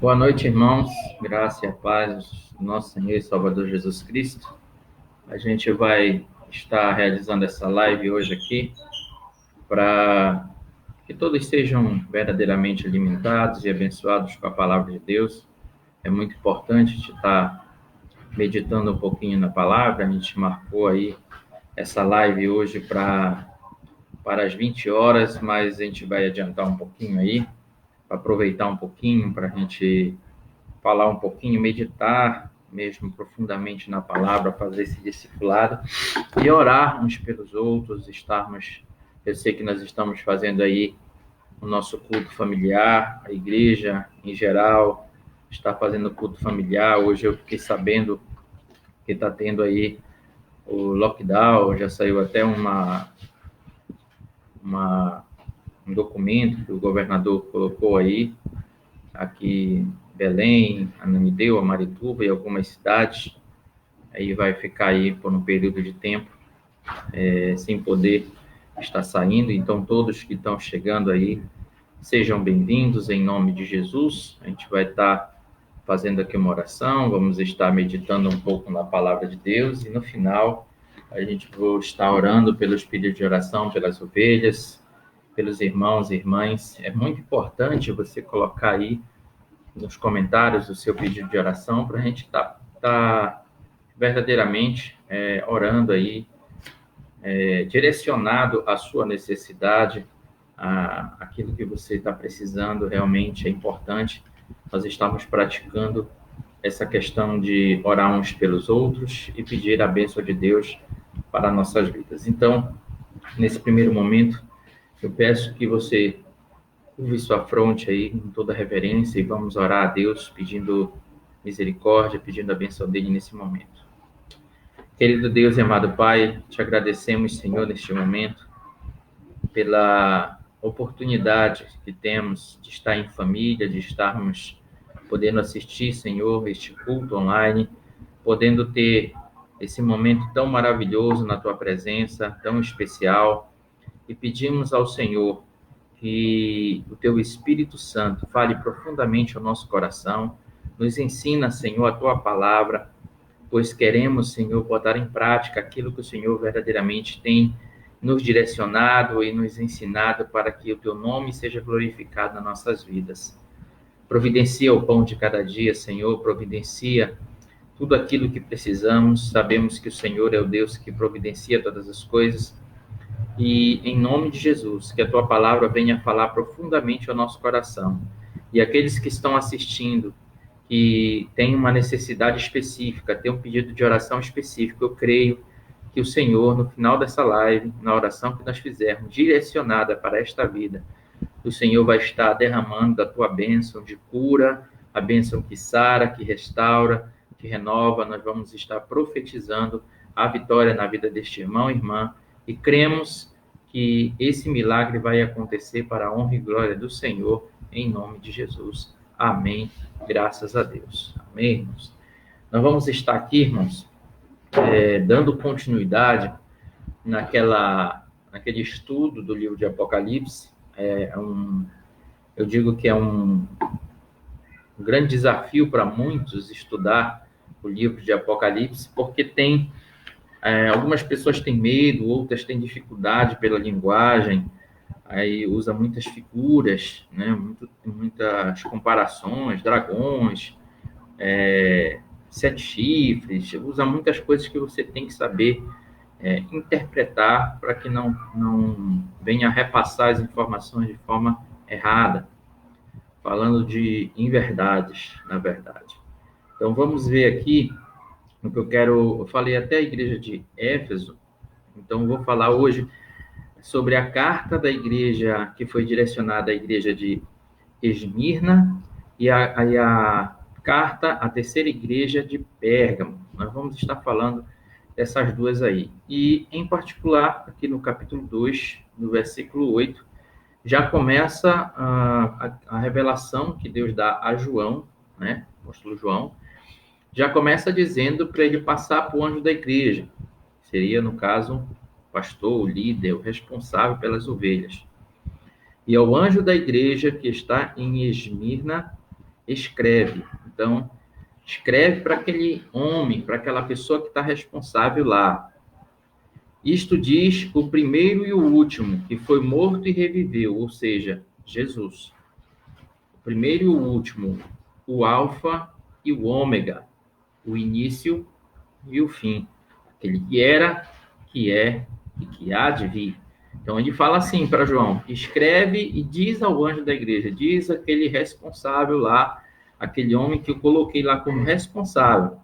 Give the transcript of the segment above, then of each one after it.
Boa noite, irmãos. Graça e a paz do nosso Senhor e Salvador Jesus Cristo. A gente vai estar realizando essa live hoje aqui para que todos sejam verdadeiramente alimentados e abençoados com a palavra de Deus. É muito importante estar meditando um pouquinho na palavra. A gente marcou aí essa live hoje para as 20 horas, mas a gente vai adiantar um pouquinho aí, para aproveitar um pouquinho, para a gente falar um pouquinho, meditar mesmo profundamente na palavra, fazer esse discipulado e orar uns pelos outros, eu sei que nós estamos fazendo aí o nosso culto familiar, a igreja em geral está fazendo culto familiar. Hoje eu fiquei sabendo que está tendo aí o lockdown, já saiu até um documento que o governador colocou aí, aqui Belém, Ananindeua, Marituba e algumas cidades, aí vai ficar aí por um período de tempo sem poder estar saindo. Então todos que estão chegando aí, sejam bem-vindos em nome de Jesus. A gente vai estar fazendo aqui uma oração, vamos estar meditando um pouco na palavra de Deus e no final a gente vai estar orando pelos pedidos de oração, pelas ovelhas, pelos irmãos e irmãs. É muito importante você colocar aí nos comentários o seu pedido de oração para a gente tá verdadeiramente orando aí, direcionado à sua necessidade, aquilo que você está precisando. Realmente é importante nós estamos praticando essa questão de orar uns pelos outros e pedir a bênção de Deus para nossas vidas. Então, nesse primeiro momento, eu peço que você curve sua fronte aí com toda reverência e vamos orar a Deus pedindo misericórdia, pedindo a bênção dele nesse momento. Querido Deus e amado Pai, te agradecemos, Senhor, neste momento, pela oportunidade que temos de estar em família, de estarmos podendo assistir, Senhor, este culto online, podendo ter esse momento tão maravilhoso na tua presença, tão especial, e pedimos ao Senhor que o teu Espírito Santo fale profundamente ao nosso coração, nos ensina, Senhor, a tua palavra, pois queremos, Senhor, botar em prática aquilo que o Senhor verdadeiramente tem nos direcionado e nos ensinado para que o teu nome seja glorificado nas nossas vidas. Providencia o pão de cada dia, Senhor, providencia tudo aquilo que precisamos. Sabemos que o Senhor é o Deus que providencia todas as coisas. E em nome de Jesus, que a tua palavra venha falar profundamente ao nosso coração. E aqueles que estão assistindo, que têm uma necessidade específica, têm um pedido de oração específico, eu creio que o Senhor, no final dessa live, na oração que nós fizermos, direcionada para esta vida, o Senhor vai estar derramando da tua bênção de cura, a bênção que sara, que restaura, que renova. Nós vamos estar profetizando a vitória na vida deste irmão e irmã, e cremos que esse milagre vai acontecer para a honra e glória do Senhor, em nome de Jesus. Amém. Graças a Deus. Amém, irmãos. Nós vamos estar aqui, irmãos, dando continuidade naquele estudo do livro de Apocalipse. Eu digo que é um grande desafio para muitos estudar o livro de Apocalipse, porque algumas pessoas têm medo, outras têm dificuldade pela linguagem, aí usa muitas figuras, né? Muitas comparações, dragões, 7 chifres, usa muitas coisas que você tem que saber interpretar para que não venha repassar as informações de forma errada, falando de inverdades, na verdade. Então, vamos ver aqui o que eu falei até a igreja de Éfeso, então vou falar hoje sobre a carta da igreja que foi direcionada à igreja de Esmirna e a carta à terceira igreja de Pérgamo. Nós vamos estar falando dessas duas aí. E, em particular, aqui no capítulo 2, no versículo 8, já começa a revelação que Deus dá a João, né, o apóstolo João, já começa dizendo para ele passar para o anjo da igreja. Seria, no caso, o pastor, o líder, o responsável pelas ovelhas. E ao anjo da igreja que está em Esmirna, escreve. Então, escreve para aquele homem, para aquela pessoa que está responsável lá. Isto diz o primeiro e o último, que foi morto e reviveu, ou seja, Jesus. O primeiro e o último, o alfa e o ômega, o início e o fim. Aquele que era, que é e que há de vir. Então, ele fala assim para João: escreve e diz ao anjo da igreja, diz aquele responsável lá, aquele homem que eu coloquei lá como responsável.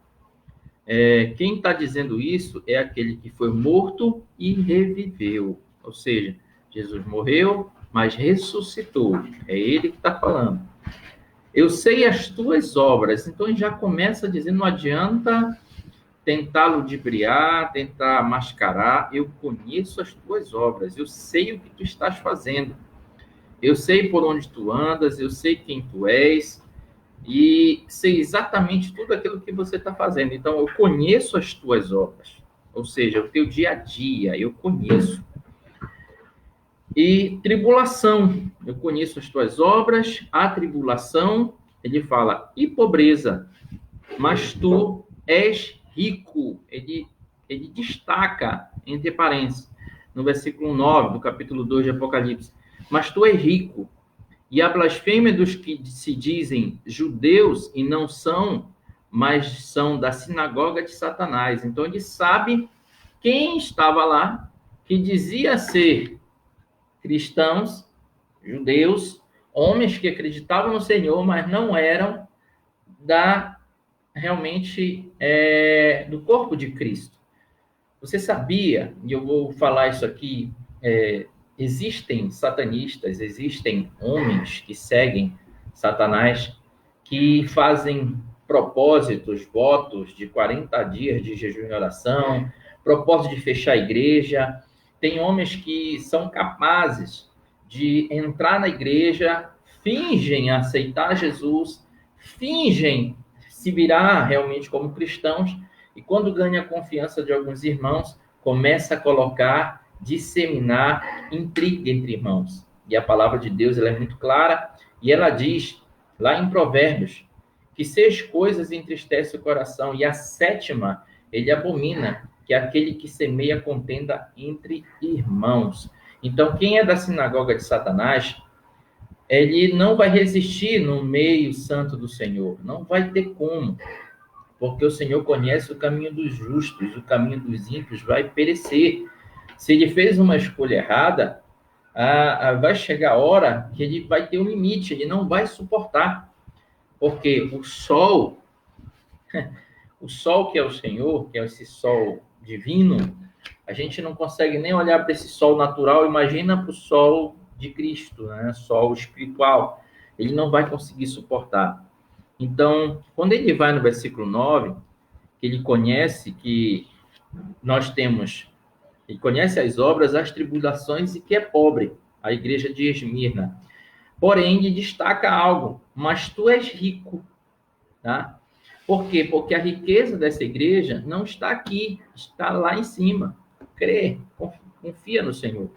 Quem está dizendo isso é aquele que foi morto e reviveu. Ou seja, Jesus morreu, mas ressuscitou. É ele que está falando. Eu sei as tuas obras. Então, ele já começa dizendo, não adianta tentar ludibriar, tentar mascarar. Eu conheço as tuas obras. Eu sei o que tu estás fazendo. Eu sei por onde tu andas. Eu sei quem tu és. E sei exatamente tudo aquilo que você está fazendo. Então, eu conheço as tuas obras, ou seja, o teu dia a dia, eu conheço. E tribulação, eu conheço as tuas obras, a tribulação, ele fala, e pobreza, mas tu és rico. Ele destaca, entre parênteses, no versículo 9 do capítulo 2 de Apocalipse, mas tu és rico. E a blasfêmia dos que se dizem judeus e não são, mas são da sinagoga de Satanás. Então, ele sabe quem estava lá, que dizia ser cristãos, judeus, homens que acreditavam no Senhor, mas não eram realmente do corpo de Cristo. Você sabia, e eu vou falar isso aqui, existem satanistas, existem homens que seguem Satanás, que fazem propósitos, votos de 40 dias de jejum e oração, propósito de fechar a igreja. Tem homens que são capazes de entrar na igreja, fingem aceitar Jesus, fingem se virar realmente como cristãos, e quando ganha a confiança de alguns irmãos, começa a colocar, disseminar intriga entre irmãos. E a palavra de Deus ela é muito clara, e ela diz, lá em Provérbios, que 6 coisas entristecem o coração, e a 7ª ele abomina, que é aquele que semeia contenda entre irmãos. Então, quem é da sinagoga de Satanás, ele não vai resistir no meio santo do Senhor, não vai ter como, porque o Senhor conhece o caminho dos justos, o caminho dos ímpios vai perecer. Se ele fez uma escolha errada, vai chegar a hora que ele vai ter um limite, ele não vai suportar, porque o sol que é o Senhor, que é esse sol divino, a gente não consegue nem olhar para esse sol natural, imagina para o sol de Cristo, né? Sol espiritual, ele não vai conseguir suportar. Então, quando ele vai no versículo 9, ele conhece que nós temos, ele conhece as obras, as tribulações e que é pobre, a igreja de Esmirna. Porém, ele destaca algo, mas tu és rico, tá? Por quê? Porque a riqueza dessa igreja não está aqui, está lá em cima. Crê, confia no Senhor.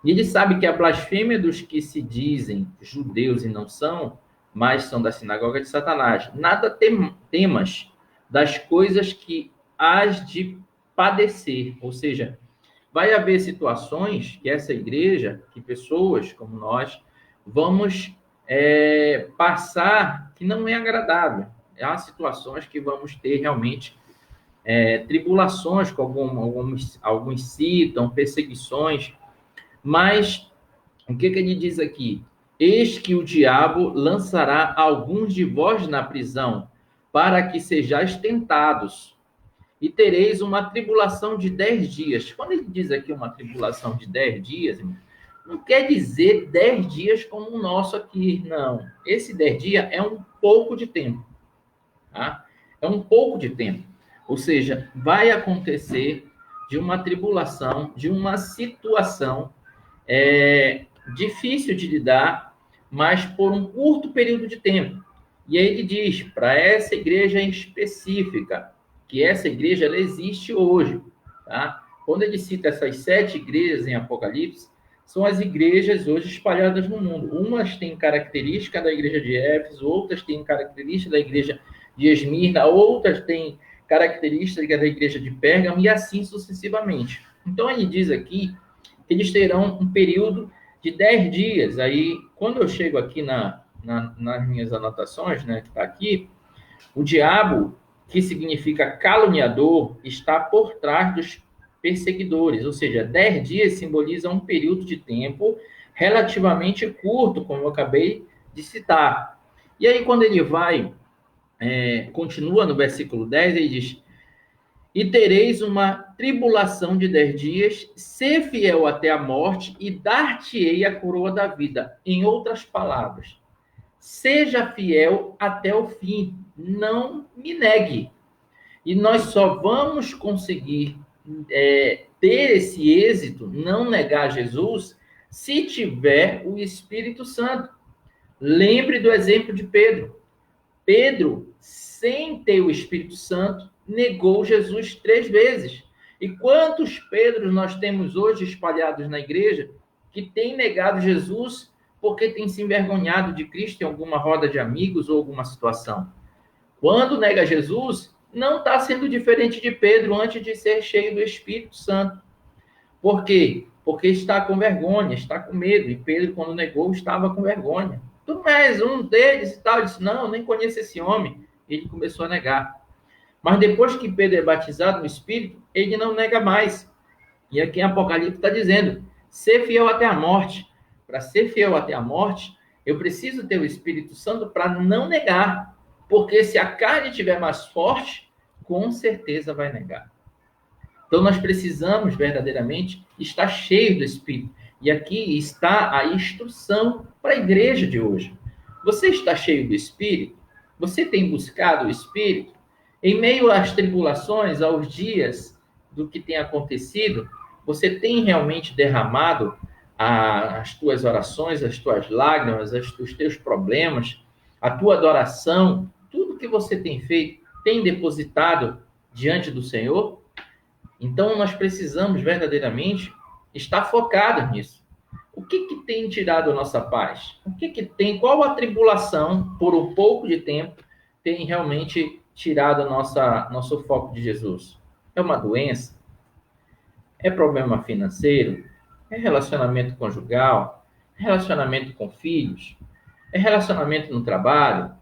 E ele sabe que a blasfêmia dos que se dizem judeus e não são, mas são da sinagoga de Satanás. Nada temas das coisas que hás de padecer. Ou seja, vai haver situações que essa igreja, que pessoas como nós, vamos passar que não é agradável. Há situações que vamos ter realmente tribulações, que alguns citam, perseguições, mas o que ele diz aqui? Eis que o diabo lançará alguns de vós na prisão, para que sejais tentados, e tereis uma tribulação de 10 dias. Quando ele diz aqui uma tribulação de 10 dias, não quer dizer 10 dias como o nosso aqui, não. Esse 10 dias é um pouco de tempo, tá? É um pouco de tempo. Ou seja, vai acontecer de uma tribulação, de uma situação difícil de lidar, mas por um curto período de tempo. E aí ele diz, para essa igreja em específica, que essa igreja ela existe hoje, tá? Quando ele cita essas 7 igrejas em Apocalipse, são as igrejas hoje espalhadas no mundo. Umas têm característica da igreja de Éfeso, outras têm característica da igreja de Esmirna, outras têm característica da igreja de Pérgamo, e assim sucessivamente. Então, ele diz aqui que eles terão um período de 10 dias. Aí, quando eu chego aqui nas minhas anotações, né, que está aqui, o diabo, que significa caluniador, está por trás dos perseguidores, ou seja, 10 dias simbolizam um período de tempo relativamente curto, como eu acabei de citar. E aí, quando ele continua no versículo 10, ele diz: e tereis uma tribulação de 10 dias, ser fiel até a morte, e dar-te-ei a coroa da vida. Em outras palavras, seja fiel até o fim, não me negue. E nós só vamos conseguir ter esse êxito, não negar Jesus, se tiver o Espírito Santo. Lembre do exemplo de Pedro. Pedro, sem ter o Espírito Santo, negou Jesus 3 vezes. E quantos Pedros nós temos hoje espalhados na igreja que têm negado Jesus porque têm se envergonhado de Cristo em alguma roda de amigos ou alguma situação? Quando nega Jesus, não está sendo diferente de Pedro antes de ser cheio do Espírito Santo. Por quê? Porque está com vergonha, está com medo. E Pedro, quando negou, estava com vergonha. Tu és um deles e tal. Ele disse: não, eu nem conheço esse homem. Ele começou a negar. Mas depois que Pedro é batizado no Espírito, ele não nega mais. E aqui em Apocalipse está dizendo: ser fiel até a morte. Para ser fiel até a morte, eu preciso ter o Espírito Santo para não negar. Porque se a carne estiver mais forte, com certeza vai negar. Então, nós precisamos verdadeiramente estar cheios do Espírito. E aqui está a instrução para a igreja de hoje. Você está cheio do Espírito? Você tem buscado o Espírito? Em meio às tribulações, aos dias do que tem acontecido, você tem realmente derramado as tuas orações, as tuas lágrimas, os teus problemas, a tua adoração, tudo que você tem feito, tem depositado diante do Senhor? Então, nós precisamos verdadeiramente estar focados nisso. O que tem tirado a nossa paz? Qual a tribulação, por um pouco de tempo, tem realmente tirado nosso foco de Jesus? É uma doença? É problema financeiro? É relacionamento conjugal? É relacionamento com filhos? É relacionamento no trabalho?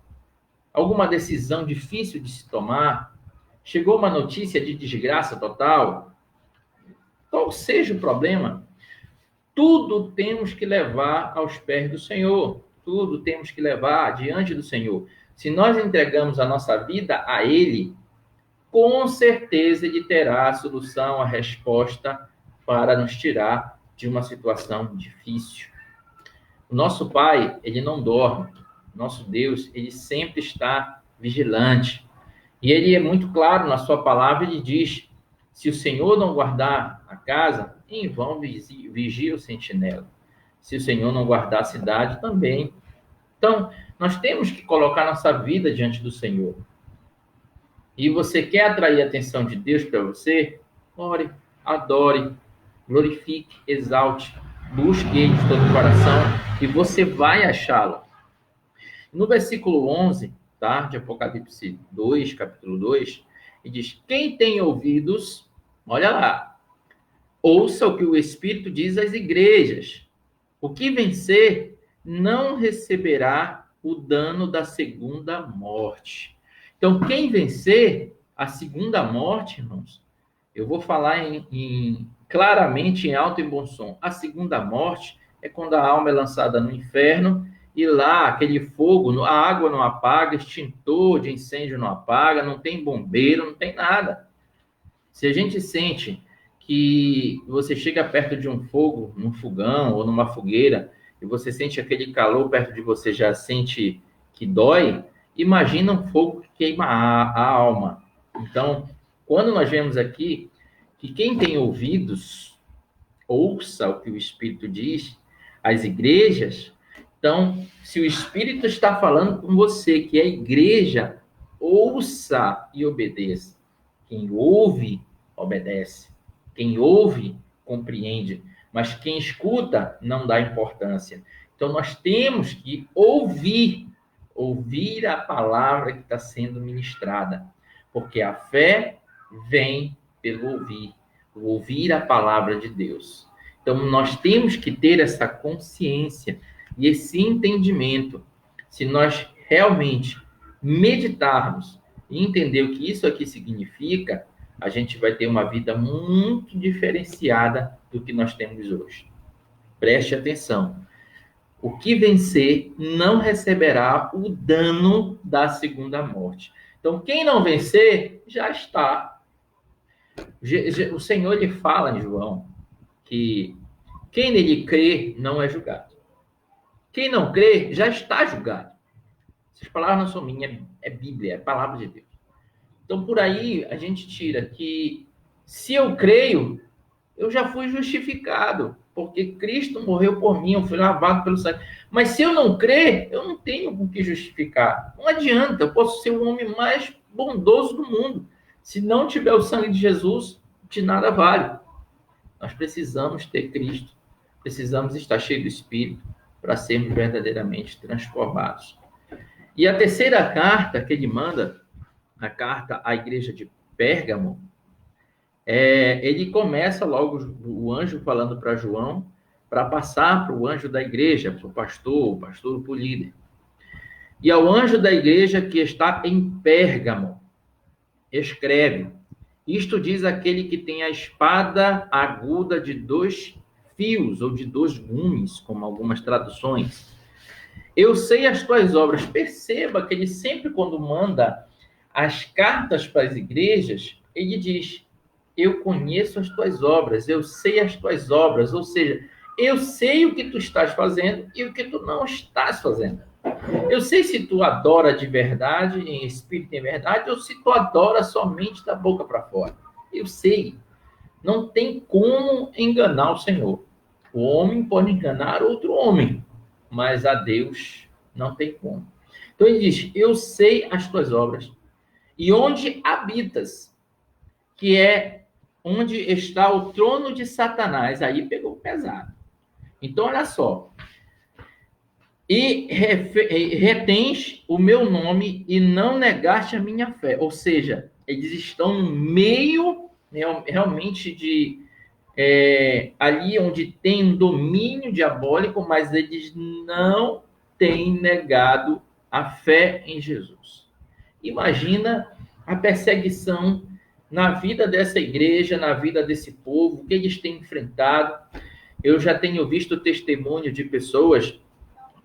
Alguma decisão difícil de se tomar? Chegou uma notícia de desgraça total? Qual seja o problema, tudo temos que levar aos pés do Senhor. Tudo temos que levar diante do Senhor. Se nós entregamos a nossa vida a Ele, com certeza Ele terá a solução, a resposta para nos tirar de uma situação difícil. O nosso Pai, Ele não dorme. Nosso Deus, Ele sempre está vigilante. E Ele é muito claro na sua palavra, Ele diz: se o Senhor não guardar a casa, em vão vigia o sentinela. Se o Senhor não guardar a cidade, também. Então, nós temos que colocar nossa vida diante do Senhor. E você quer atrair a atenção de Deus para você? Ore, adore, glorifique, exalte, busque Ele de todo o coração e você vai achá-lo. No versículo 11, tá, de Apocalipse 2, capítulo 2, ele diz: quem tem ouvidos, olha lá, ouça o que o Espírito diz às igrejas. O que vencer não receberá o dano da segunda morte. Então, quem vencer a segunda morte, irmãos, eu vou falar claramente, em alto e bom som. A segunda morte é quando a alma é lançada no inferno e lá aquele fogo, a água não apaga, extintor de incêndio não apaga, não tem bombeiro, não tem nada. Se a gente sente que você chega perto de um fogo, num fogão ou numa fogueira, e você sente aquele calor perto de você, já sente que dói, imagina um fogo que queima a alma. Então, quando nós vemos aqui que quem tem ouvidos, ouça o que o Espírito diz às igrejas. Então, se o Espírito está falando com você, que é a igreja, ouça e obedeça. Quem ouve, obedece. Quem ouve, compreende. mas quem escuta não dá importância. Então, nós temos que ouvir a palavra que está sendo ministrada, porque a fé vem pelo ouvir a palavra de Deus. Então, nós temos que ter essa consciência e esse entendimento. Se nós realmente meditarmos e entender o que isso aqui significa, a gente vai ter uma vida muito diferenciada do que nós temos hoje. Preste atenção. O que vencer não receberá o dano da segunda morte. Então, quem não vencer, já está. O Senhor lhe fala em João que quem nele crê não é julgado. Quem não crê já está julgado. Essas palavras não são minhas, é Bíblia, é palavra de Deus. Então, por aí, a gente tira que se eu creio, eu já fui justificado, porque Cristo morreu por mim, eu fui lavado pelo sangue. Mas se eu não crer, eu não tenho por que justificar. Não adianta, eu posso ser o homem mais bondoso do mundo. Se não tiver o sangue de Jesus, de nada vale. Nós precisamos ter Cristo, precisamos estar cheios do Espírito para sermos verdadeiramente transformados. E a terceira carta que ele manda, a carta à igreja de Pérgamo, ele começa logo o anjo falando para João, para passar para o anjo da igreja, para o pastor, para o líder. E ao anjo da igreja que está em Pérgamo, escreve: isto diz aquele que tem a espada aguda de 2 fios, ou de 2 gumes, como algumas traduções. Eu sei as tuas obras. Perceba que ele sempre, quando manda as cartas para as igrejas, ele diz: eu conheço as tuas obras, eu sei as tuas obras, ou seja, eu sei o que tu estás fazendo e o que tu não estás fazendo. Eu sei se tu adora de verdade, em espírito e em verdade, ou se tu adora somente da boca para fora. Eu sei. Não tem como enganar o Senhor. O homem pode enganar outro homem, mas a Deus não tem como. Então ele diz: eu sei as tuas obras e onde habitas, que é onde está o trono de Satanás. Aí pegou pesado. Então, olha só. E retens o meu nome e não negaste a minha fé. Ou seja, eles estão no meio, né, realmente de ali onde tem um domínio diabólico, mas eles não têm negado a fé em Jesus. Imagina a perseguição na vida dessa igreja, na vida desse povo, o que eles têm enfrentado. Eu já tenho visto testemunho de pessoas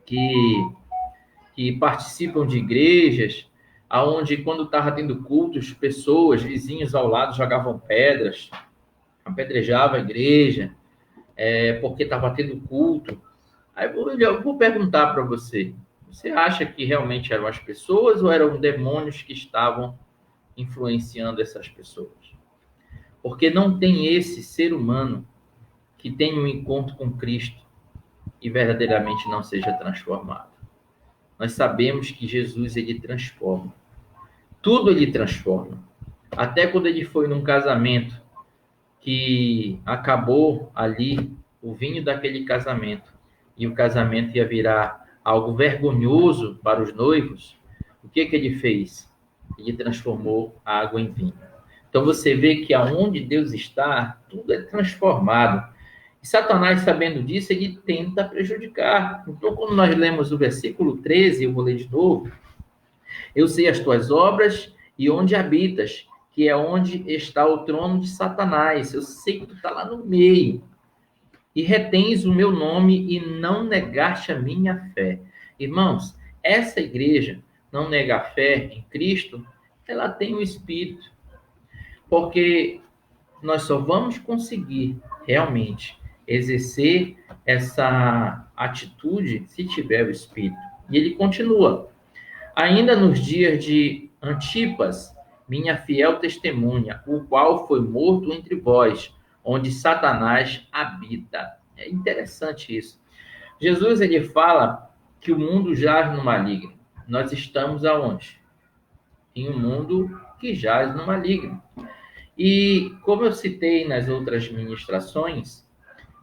que participam de igrejas, aonde quando estava tendo cultos, pessoas, vizinhos ao lado jogavam pedras, apedrejavam a igreja, porque estava tendo culto. Aí eu vou perguntar para você: você acha que realmente eram as pessoas ou eram demônios que estavam influenciando essas pessoas? Porque não tem esse ser humano que tenha um encontro com Cristo e verdadeiramente não seja transformado. Nós sabemos que Jesus, ele transforma. Tudo ele transforma. Até quando ele foi num casamento que acabou ali o vinho daquele casamento e o casamento ia virar algo vergonhoso para os noivos, o que ele fez? Ele transformou a água em vinho. Então você vê que aonde Deus está, tudo é transformado. E Satanás, sabendo disso, ele tenta prejudicar. Então, quando nós lemos o versículo 13, eu vou ler de novo: eu sei as tuas obras e onde habitas, que é onde está o trono de Satanás. Eu sei que tu está lá no meio. E retens o meu nome e não negaste a minha fé. Irmãos, essa igreja não nega a fé em Cristo, ela tem o Espírito. Porque nós só vamos conseguir realmente exercer essa atitude se tiver o Espírito. E ele continua: ainda nos dias de Antipas, minha fiel testemunha, o qual foi morto entre vós, onde Satanás habita. É interessante isso. Jesus, ele fala que o mundo jaz no maligno. Nós estamos aonde? Em um mundo que jaz no maligno. E como eu citei nas outras ministrações,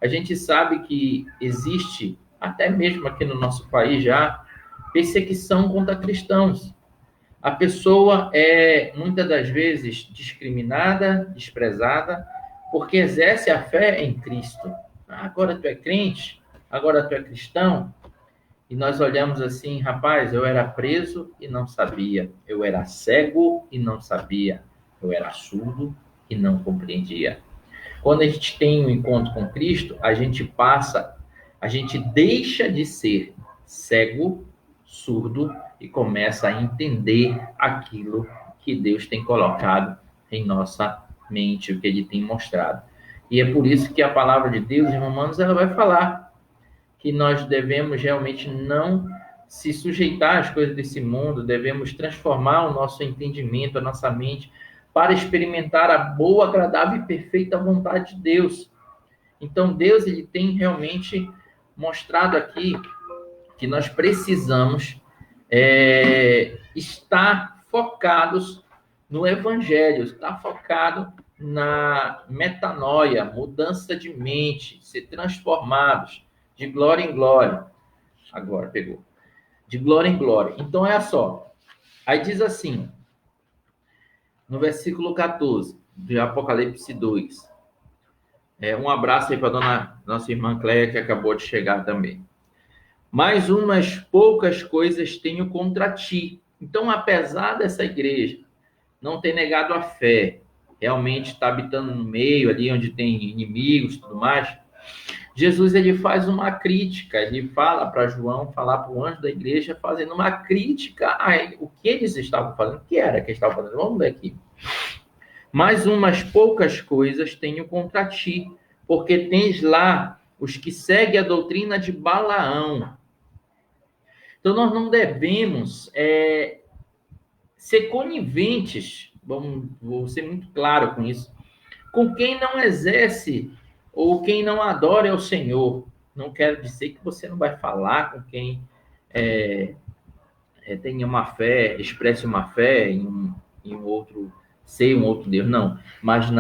A gente sabe que existe, até mesmo aqui no nosso país já, perseguição contra cristãos. A pessoa é, muitas das vezes, discriminada, desprezada, porque exerce a fé em Cristo. Agora tu é crente? Agora tu é cristão? E nós olhamos assim, rapaz, eu era preso e não sabia. Eu era cego e não sabia. Eu era surdo e não compreendia. Quando a gente tem um encontro com Cristo, a gente deixa de ser cego, surdo e começa a entender aquilo que Deus tem colocado em nossa mente, o que Ele tem mostrado. E é por isso que a palavra de Deus em Romanos ela vai falar que nós devemos realmente não se sujeitar às coisas desse mundo, devemos transformar o nosso entendimento, a nossa mente, para experimentar a boa, agradável e perfeita vontade de Deus. Então, Deus ele tem realmente mostrado aqui que nós precisamos estar focados no Evangelho, estar focado na metanoia, mudança de mente, ser transformados de glória em glória. Agora, pegou. De glória em glória. Então, olha só. Aí diz assim, no versículo 14, de Apocalipse 2. Um abraço aí para nossa irmã Cléia, que acabou de chegar também. Mais umas poucas coisas tenho contra ti. Então, apesar dessa igreja não ter negado a fé, realmente está habitando no meio ali onde tem inimigos e tudo mais, Jesus ele faz uma crítica, ele fala para João, falar para o anjo da igreja, fazendo uma crítica a o que eles estavam fazendo, o que era que eles estavam fazendo. Vamos ler aqui. Mais umas poucas coisas tenho contra ti, porque tens lá os que seguem a doutrina de Balaão. Então, nós não devemos ser coniventes, vou ser muito claro com isso, com quem não exerce ou quem não adora ao Senhor. Não quero dizer que você não vai falar com quem tenha uma fé, expresse uma fé em um outro ser, um outro Deus, não. Mas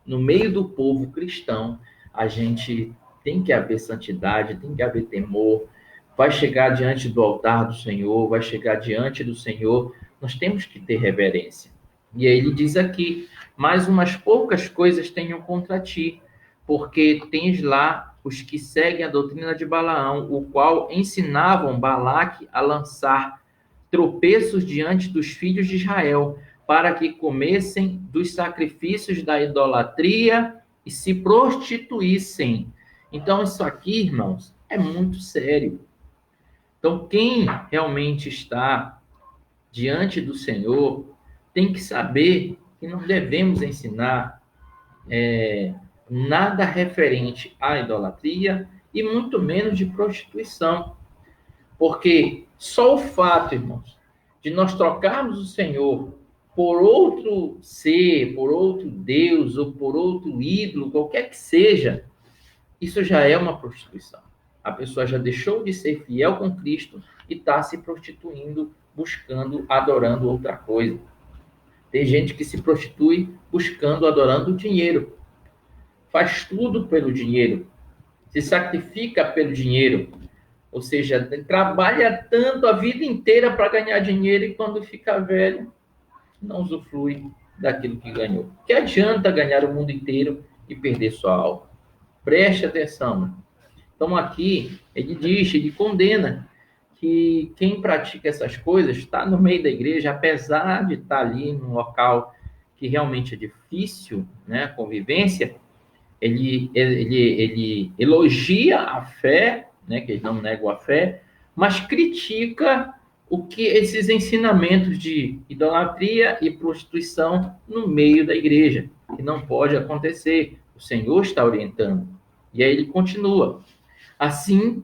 no meio do povo cristão, a gente tem que haver santidade, tem que haver temor, vai chegar diante do altar do Senhor, vai chegar diante do Senhor, nós temos que ter reverência. E aí ele diz aqui, mais umas poucas coisas tenho contra ti, porque tens lá os que seguem a doutrina de Balaão, o qual ensinavam Balaque a lançar tropeços diante dos filhos de Israel, para que comessem dos sacrifícios da idolatria e se prostituíssem. Então, isso aqui, irmãos, é muito sério. Então, quem realmente está diante do Senhor tem que saber que não devemos ensinar nada referente à idolatria e muito menos de prostituição. Porque só o fato, irmãos, de nós trocarmos o Senhor por outro ser, por outro Deus ou por outro ídolo, qualquer que seja, isso já é uma prostituição. A pessoa já deixou de ser fiel com Cristo e está se prostituindo, buscando, adorando outra coisa. Tem gente que se prostitui buscando, adorando o dinheiro. Faz tudo pelo dinheiro. Se sacrifica pelo dinheiro. Ou seja, trabalha tanto a vida inteira para ganhar dinheiro e quando fica velho, não usufrui daquilo que ganhou. Que adianta ganhar o mundo inteiro e perder sua alma? Preste atenção. Então aqui, ele condena que quem pratica essas coisas está no meio da igreja, apesar de estar ali num local que realmente é difícil, né, a convivência, ele elogia a fé, né, que eles não negam a fé, mas critica o que esses ensinamentos de idolatria e prostituição no meio da igreja, que não pode acontecer. O Senhor está orientando. E aí ele continua. Assim,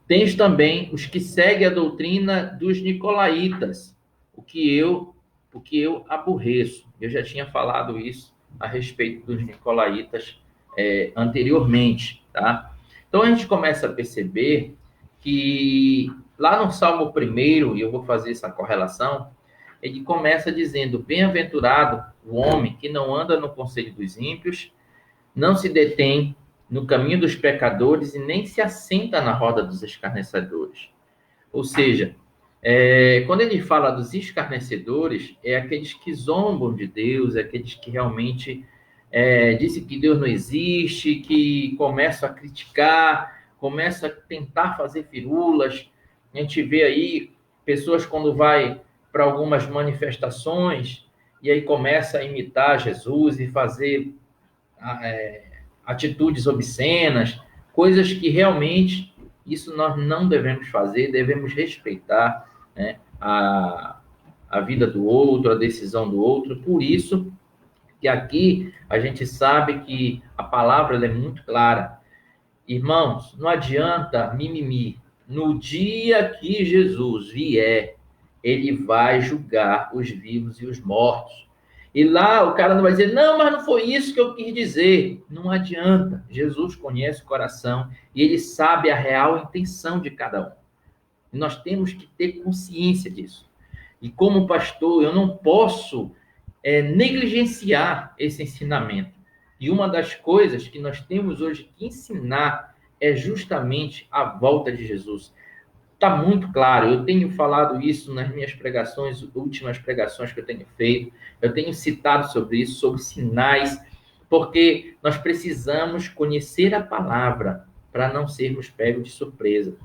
tens também os que seguem a doutrina dos nicolaítas, o que eu aborreço. Eu já tinha falado isso a respeito dos nicolaítas anteriormente, tá? Então a gente começa a perceber que lá no Salmo 1, e eu vou fazer essa correlação, ele começa dizendo: bem-aventurado o homem que não anda no conselho dos ímpios, não se detém no caminho dos pecadores e nem se assenta na roda dos escarnecedores. Ou seja, quando ele fala dos escarnecedores, é aqueles que zombam de Deus, é aqueles que realmente dizem que Deus não existe, que começam a criticar, começam a tentar fazer firulas. A gente vê aí pessoas quando vai para algumas manifestações e aí começa a imitar Jesus e fazer atitudes obscenas, coisas que realmente isso nós não devemos fazer, devemos respeitar, né, a vida do outro, a decisão do outro. Por isso que aqui a gente sabe que a palavra ela é muito clara. Irmãos, não adianta mimimi. No dia que Jesus vier, ele vai julgar os vivos e os mortos. E lá o cara não vai dizer, não, mas não foi isso que eu quis dizer. Não adianta. Jesus conhece o coração e ele sabe a real intenção de cada um. E nós temos que ter consciência disso. E como pastor, eu não posso negligenciar esse ensinamento. E uma das coisas que nós temos hoje que ensinar é justamente a volta de Jesus. Está muito claro, eu tenho falado isso nas minhas pregações, últimas pregações que eu tenho feito, eu tenho citado sobre isso, sobre sinais, porque nós precisamos conhecer a palavra para não sermos pegos de surpresa.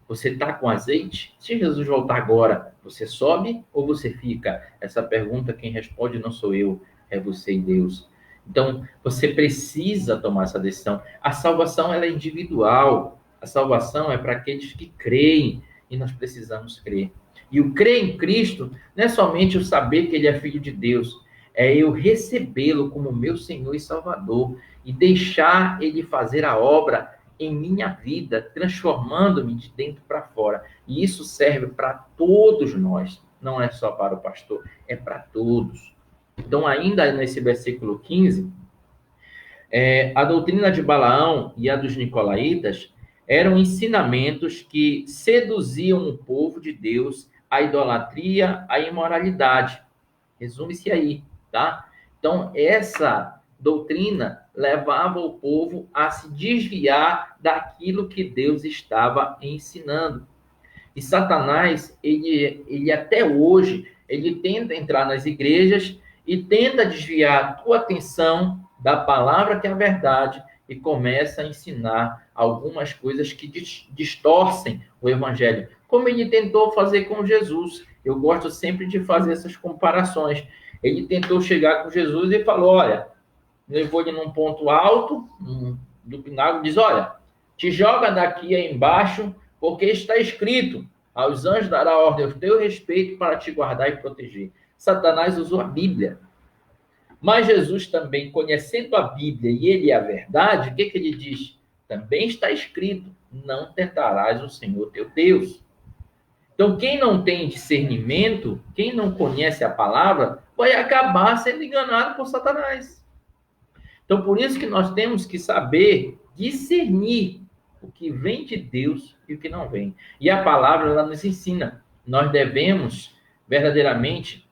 Você está com azeite? Se Jesus voltar agora, você sobe ou você fica? Essa pergunta quem responde não sou eu, é você e Deus. Então, você precisa tomar essa decisão. A salvação ela é individual. A salvação é para aqueles que creem e nós precisamos crer. E o crer em Cristo não é somente o saber que ele é filho de Deus, é eu recebê-lo como meu Senhor e Salvador e deixar ele fazer a obra em minha vida, transformando-me de dentro para fora. E isso serve para todos nós, não é só para o pastor, é para todos. Então, ainda nesse versículo 15, a doutrina de Balaão e a dos nicolaítas eram ensinamentos que seduziam o povo de Deus à idolatria, à imoralidade. Resume-se aí, tá? Então, essa doutrina levava o povo a se desviar daquilo que Deus estava ensinando. E Satanás, ele até hoje, ele tenta entrar nas igrejas e tenta desviar a tua atenção da palavra que é a verdade e começa a ensinar algumas coisas que distorcem o evangelho, como ele tentou fazer com Jesus. Eu gosto sempre de fazer essas comparações. Ele tentou chegar com Jesus e falou, olha, levou ele num ponto alto do pináculo, diz, olha, te joga daqui aí embaixo, porque está escrito, aos anjos dará ordem ao teu respeito para te guardar e proteger. Satanás usou a Bíblia. Mas Jesus também, conhecendo a Bíblia e ele é a verdade, o que ele diz? Também está escrito, não tentarás o Senhor teu Deus. Então, quem não tem discernimento, quem não conhece a palavra, vai acabar sendo enganado por Satanás. Então, por isso que nós temos que saber discernir o que vem de Deus e o que não vem. E a palavra, ela nos ensina. Nós devemos, verdadeiramente,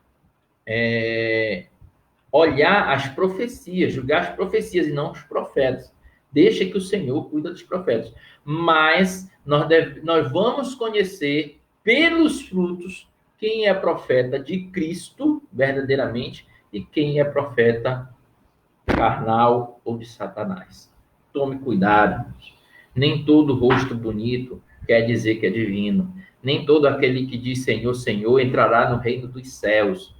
olhar as profecias, julgar as profecias e não os profetas. Deixa que o Senhor cuida dos profetas. Mas nós vamos conhecer pelos frutos quem é profeta de Cristo, verdadeiramente, e quem é profeta carnal ou de Satanás. Tome cuidado. Nem todo rosto bonito quer dizer que é divino. Nem todo aquele que diz Senhor, Senhor entrará no reino dos céus.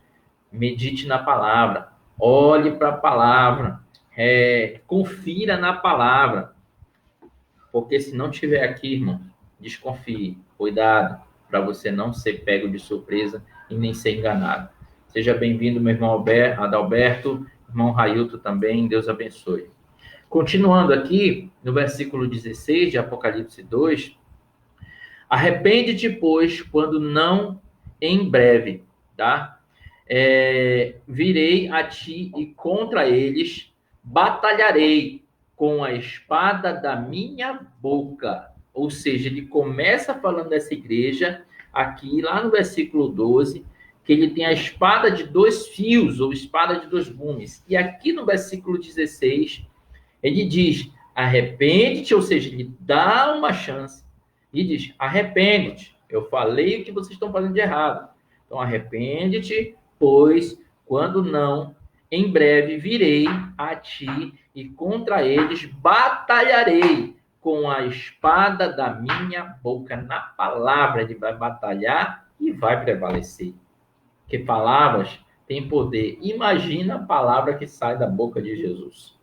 Medite na palavra. Olhe para a palavra. Confira na palavra. Porque se não estiver aqui, irmão, desconfie. Cuidado para você não ser pego de surpresa e nem ser enganado. Seja bem-vindo, meu irmão Adalberto, irmão Railton também, Deus abençoe. Continuando aqui, no versículo 16 de Apocalipse 2, arrepende-te, pois, quando não em breve, tá? Virei a ti e contra eles batalharei com a espada da minha boca. Ou seja, ele começa falando dessa igreja aqui, lá no versículo 12, que ele tem a espada de 2 fios, ou espada de 2 gumes. E aqui no versículo 16, ele diz, arrepende-te, ou seja, ele dá uma chance e diz, arrepende-te, eu falei o que vocês estão fazendo de errado. Então, arrepende-te, pois, quando não, em breve virei a ti e contra eles batalharei com a espada da minha boca. Na palavra ele vai batalhar e vai prevalecer. Porque palavras têm poder. Imagina a palavra que sai da boca de Jesus.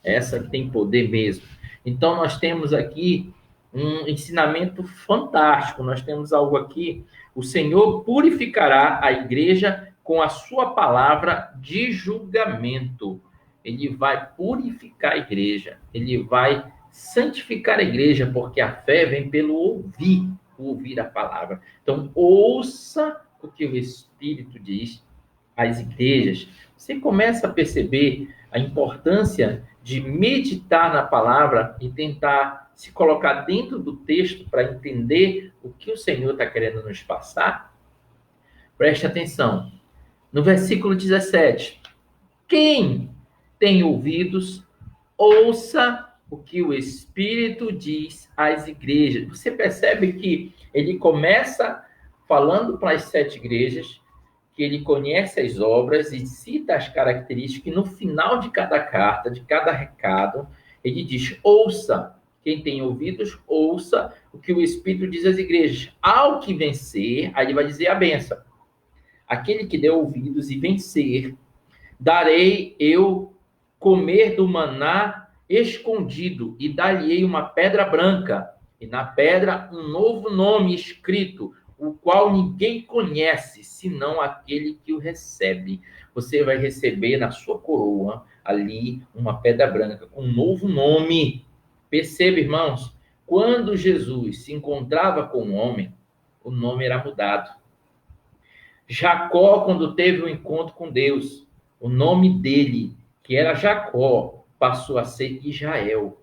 Essa que tem poder mesmo. Então, nós temos aqui um ensinamento fantástico. Nós temos algo aqui. O Senhor purificará a igreja com a sua palavra de julgamento. Ele vai purificar a igreja. Ele vai santificar a igreja, porque a fé vem pelo ouvir a palavra. Então, ouça o que o Espírito diz às igrejas. Você começa a perceber a importância de meditar na palavra e tentar se colocar dentro do texto para entender o que o Senhor está querendo nos passar? Preste atenção. No versículo 17. Quem tem ouvidos, ouça o que o Espírito diz às igrejas. Você percebe que ele começa falando para as 7 igrejas, que ele conhece as obras e cita as características, e no final de cada carta, de cada recado, ele diz, ouça, quem tem ouvidos, ouça o que o Espírito diz às igrejas. Ao que vencer, aí ele vai dizer a benção. Aquele que der ouvidos e vencer, darei eu comer do maná escondido, e dar-lhe-ei uma pedra branca, e na pedra um novo nome escrito, o qual ninguém conhece, senão aquele que o recebe. Você vai receber na sua coroa, ali, uma pedra branca, com um novo nome. Perceba, irmãos, quando Jesus se encontrava com um homem, o nome era mudado. Jacó, quando teve um encontro com Deus, o nome dele, que era Jacó, passou a ser Israel.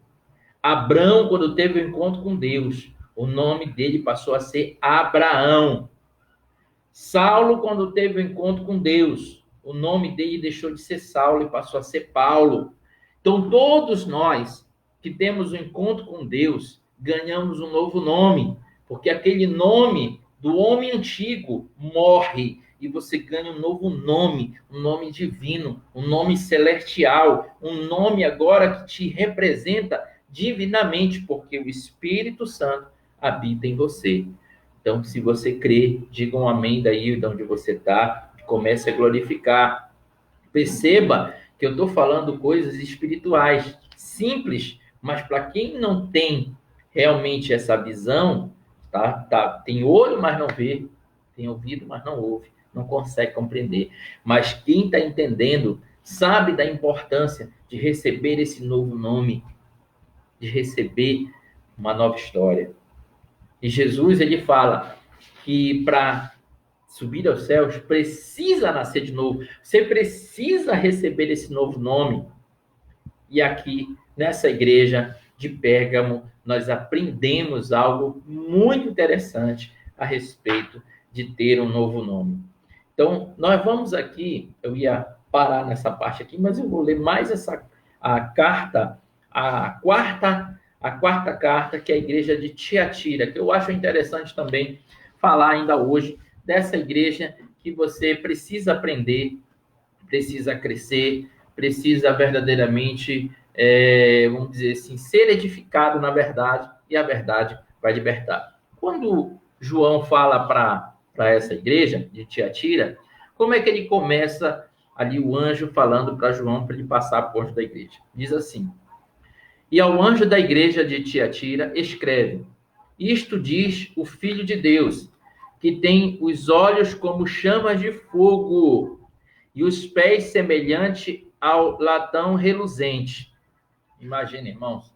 Abrão, quando teve um encontro com Deus, o nome dele passou a ser Abraão. Saulo, quando teve um encontro com Deus, o nome dele deixou de ser Saulo e passou a ser Paulo. Então, todos nós que temos um encontro com Deus, ganhamos um novo nome, porque aquele nome do homem antigo morre e você ganha um novo nome, um nome divino, um nome celestial, um nome agora que te representa divinamente, porque o Espírito Santo habita em você. Então, se você crê, diga um amém daí de onde você está, comece a glorificar. Perceba que eu estou falando coisas espirituais, simples, mas para quem não tem realmente essa visão, tem olho, mas não vê, tem ouvido, mas não ouve, não consegue compreender. Mas quem está entendendo sabe da importância de receber esse novo nome, de receber uma nova história. E Jesus, ele fala que para subir aos céus, precisa nascer de novo. Você precisa receber esse novo nome. E aqui, nessa igreja de Pérgamo, nós aprendemos algo muito interessante a respeito de ter um novo nome. Então, nós vamos aqui, eu ia parar nessa parte aqui, mas eu vou ler mais a quarta carta, que é a igreja de Tiatira, que eu acho interessante também falar ainda hoje dessa igreja que você precisa aprender, precisa crescer, precisa verdadeiramente, vamos dizer assim, ser edificado na verdade, e a verdade vai libertar. Quando João fala para essa igreja de Tiatira, como é que ele começa ali o anjo falando para João para ele passar por ponte da igreja? Diz assim: e ao anjo da igreja de Tiatira escreve: isto diz o Filho de Deus, que tem os olhos como chamas de fogo e os pés semelhante ao latão reluzente. Imagina, irmãos,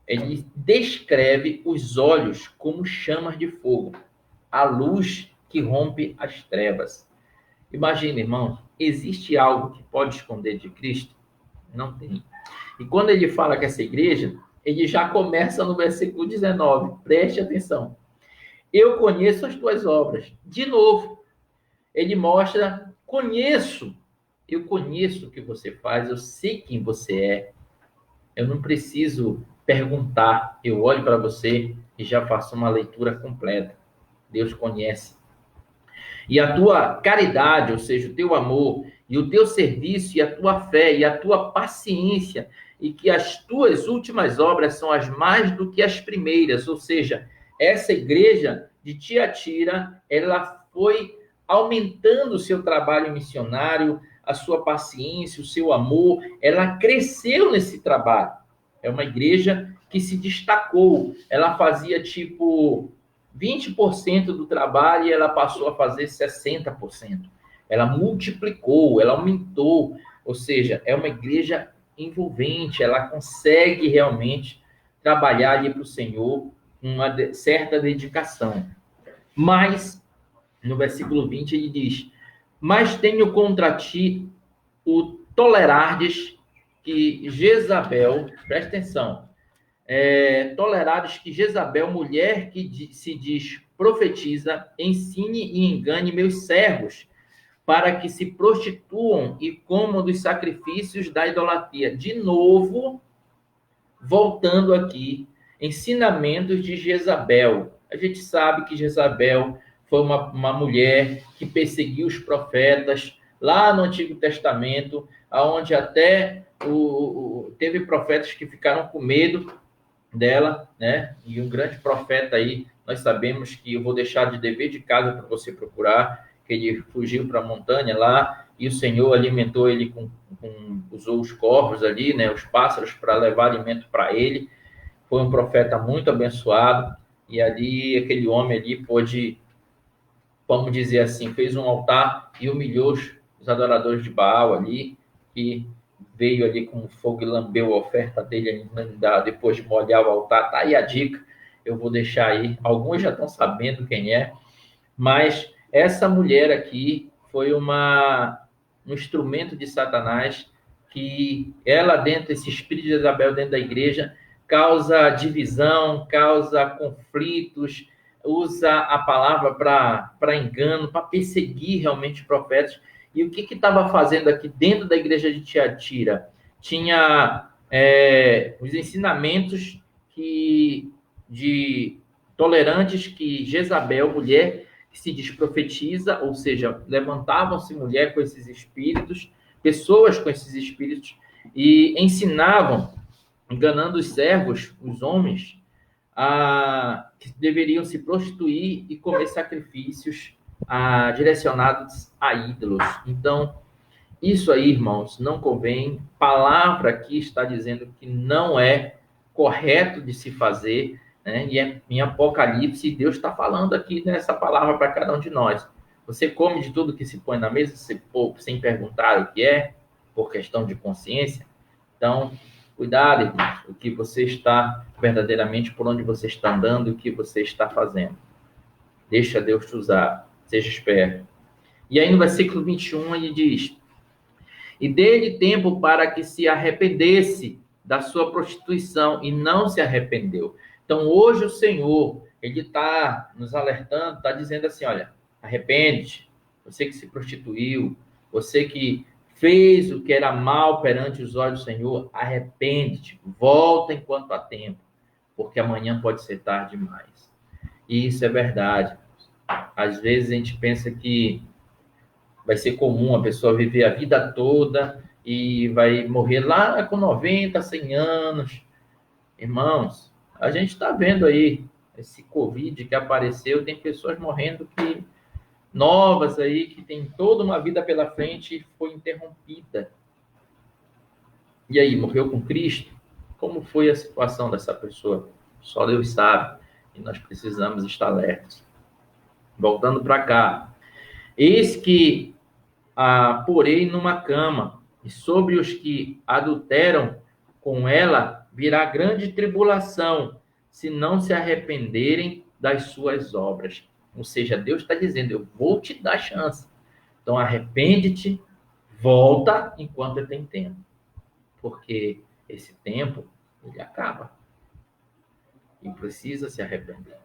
ele descreve os olhos como chamas de fogo, a luz que rompe as trevas. Imagina, irmãos, existe algo que pode esconder de Cristo? Não tem. E quando ele fala que essa igreja, ele já começa no versículo 19. Preste atenção. Eu conheço as tuas obras. De novo, ele mostra, eu conheço o que você faz, eu sei quem você é. Eu não preciso perguntar, eu olho para você e já faço uma leitura completa. Deus conhece. E a tua caridade, ou seja, o teu amor, e o teu serviço, e a tua fé, e a tua paciência, e que as tuas últimas obras são as mais do que as primeiras. Ou seja, essa igreja de Tiatira, ela foi aumentando o seu trabalho missionário, a sua paciência, o seu amor, ela cresceu nesse trabalho. É uma igreja que se destacou. Ela fazia tipo 20% do trabalho e ela passou a fazer 60%. Ela multiplicou, ela aumentou. Ou seja, é uma igreja envolvente, ela consegue realmente trabalhar ali para o Senhor com uma certa dedicação. Mas, no versículo 20, ele diz: Mas tenho contra ti o tolerardes que Jezabel, presta atenção, tolerares que Jezabel, mulher que se diz profetiza, ensine e engane meus servos, para que se prostituam e comam dos sacrifícios da idolatria. De novo, voltando aqui, ensinamentos de Jezabel. A gente sabe que Jezabel foi uma mulher que perseguiu os profetas lá no Antigo Testamento, onde até teve profetas que ficaram com medo dela, né? E um grande profeta aí, nós sabemos que eu vou deixar de dever de casa para você procurar, que ele fugiu para a montanha lá, e o Senhor alimentou ele usou os corvos ali, né? Os pássaros para levar alimento para ele. Foi um profeta muito abençoado, e ali aquele homem ali pôde, vamos dizer assim, fez um altar e humilhou os adoradores de Baal ali, e veio ali com fogo e lambeu a oferta dele depois de molhar o altar. Tá aí a dica, eu vou deixar aí. Alguns já estão sabendo quem é, mas essa mulher aqui foi um instrumento de Satanás, que ela dentro, esse espírito de Isabel dentro da igreja, causa divisão, causa conflitos, usa a palavra para engano, para perseguir realmente profetas. E o que estava fazendo aqui dentro da igreja de Tiatira? Tinha os ensinamentos de tolerantes que Jezabel, mulher que se diz profetiza, ou seja, levantavam-se mulher com esses espíritos, pessoas com esses espíritos, e ensinavam, enganando os servos, os homens, que deveriam se prostituir e comer sacrifícios direcionados a ídolos. Então, isso aí, irmãos, não convém. Palavra aqui está dizendo que não é correto de se fazer, né? E em Apocalipse, Deus está falando aqui nessa palavra para cada um de nós. Você come de tudo que se põe na mesa, sem perguntar o que é, por questão de consciência. Então, cuidado, irmãos, o que você está verdadeiramente, por onde você está andando, o que você está fazendo. Deixa Deus te usar, seja esperto. E aí no versículo 21 ele diz: E dê-lhe tempo para que se arrependesse da sua prostituição, e não se arrependeu. Então hoje o Senhor, ele está nos alertando, está dizendo assim: olha, arrepende, você que se prostituiu, você que fez o que era mal perante os olhos do Senhor, arrepende-te, volta enquanto há tempo, porque amanhã pode ser tarde demais. E isso é verdade. Às vezes a gente pensa que vai ser comum a pessoa viver a vida toda e vai morrer lá com 90, 100 anos. Irmãos, a gente está vendo aí esse Covid que apareceu, tem pessoas morrendo novas aí, que tem toda uma vida pela frente e foi interrompida. E aí, morreu com Cristo? Como foi a situação dessa pessoa? Só Deus sabe. E nós precisamos estar alertas. Voltando para cá. Eis que porei numa cama, e sobre os que adulteram com ela virá grande tribulação, se não se arrependerem das suas obras. Ou seja, Deus está dizendo: eu vou te dar chance. Então arrepende-te, volta enquanto tem tempo. Porque esse tempo, ele acaba. E precisa se arrepender.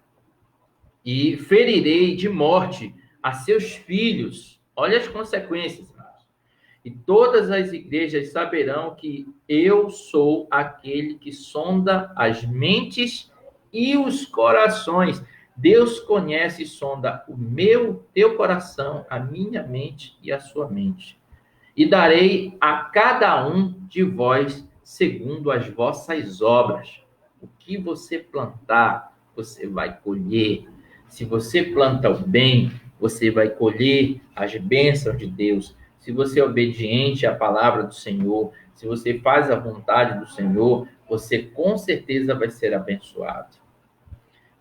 E ferirei de morte a seus filhos. Olha as consequências, irmãos. E todas as igrejas saberão que eu sou aquele que sonda as mentes e os corações. Deus conhece e sonda o teu coração, a minha mente e a sua mente. E darei a cada um de vós segundo as vossas obras. O que você plantar, você vai colher. Se você planta o bem, você vai colher as bênçãos de Deus. Se você é obediente à palavra do Senhor, se você faz a vontade do Senhor, você com certeza vai ser abençoado.